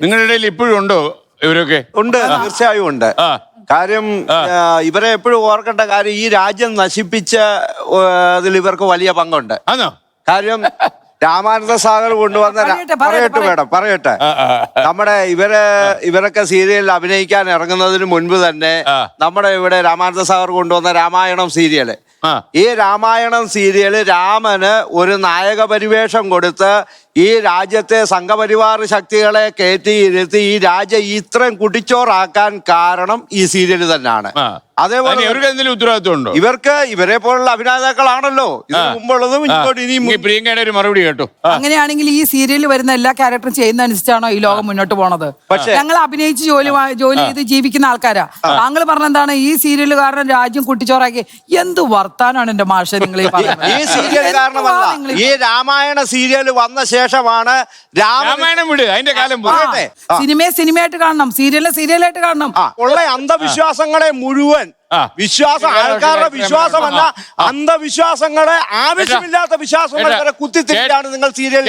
നിങ്ങളുടെ ഇടയിൽ ഇപ്പോഴും ഉണ്ടോ ഇവരൊക്കെ? ഉണ്ട്, തീർച്ചയായും ഉണ്ട്. കാര്യം ഇവരെ എപ്പോഴും ഓർക്കേണ്ട കാര്യം, ഈ രാജ്യം നശിപ്പിച്ച അതിൽ ഇവർക്ക് വലിയ പങ്കുണ്ട്. കാര്യം രാമാനന്ദ സാഗർ കൊണ്ടുവന്ന പറയട്ടെ നമ്മുടെ ഇവരൊക്കെ സീരിയലിൽ അഭിനയിക്കാൻ ഇറങ്ങുന്നതിന് മുൻപ് തന്നെ നമ്മുടെ ഇവിടെ രാമാനന്ദ സാഗർ കൊണ്ടുവന്ന രാമായണം സീരിയല്, ഈ രാമായണം സീരിയല് രാമന് ഒരു നായക പരിവേഷം കൊടുത്ത് ഈ രാജ്യത്തെ സംഘപരിവാർ ശക്തികളെ കയറ്റിയിരുത്തി ഈ രാജ്യം ഇത്രയും കുട്ടിച്ചോറാക്കാൻ കാരണം ഈ സീരിയല് തന്നെയാണ്. അതേപോലെ ഉത്തരവാദിത്വം ഇവർക്ക് ഇവരെ പോലുള്ള അഭിനേതാക്കളാണല്ലോ ഇതിനു മുമ്പുള്ളതും ഇനിയും. പ്രിയങ്കയുടെ ഒരു മറുപടി കേട്ടോ. അങ്ങനെയാണെങ്കിൽ ഈ സീരിയലിൽ വരുന്ന എല്ലാ ക്യാരക്ടറും ചെയ്യുന്ന അനുസരിച്ചാണോ ഈ ലോകം മുന്നോട്ട് പോണത്? ഞങ്ങൾ അഭിനയിച്ച് ജോലി ചെയ്ത് ജീവിക്കുന്ന ആൾക്കാരാ. താങ്കൾ പറഞ്ഞെന്താണ് ഈ സീരിയൽ കാരണം രാജ്യം കുട്ടിച്ചോറാക്കി? എന്ത് വർത്താനാണ് എന്റെ മാഷ നിങ്ങൾ ഈ സീരിയൽ കാരണമല്ല, ഈ രാമായണ സീരിയൽ വന്ന ശേഷമാണ് രാമായണം വിട്, അതിന്റെ കാലം സിനിമയായിട്ട് കാണണം, സീരിയലായിട്ട് കാണണം. ഉള്ള അന്ധവിശ്വാസങ്ങളെ മുഴുവൻ ആൾക്കാരുടെ വിശ്വാസമല്ല, അന്ധവിശ്വാസങ്ങളെ ആവശ്യമില്ലാത്ത വിശ്വാസങ്ങൾ കുത്തിത്തിരിച്ചാണ് നിങ്ങൾ സീരിയൽ.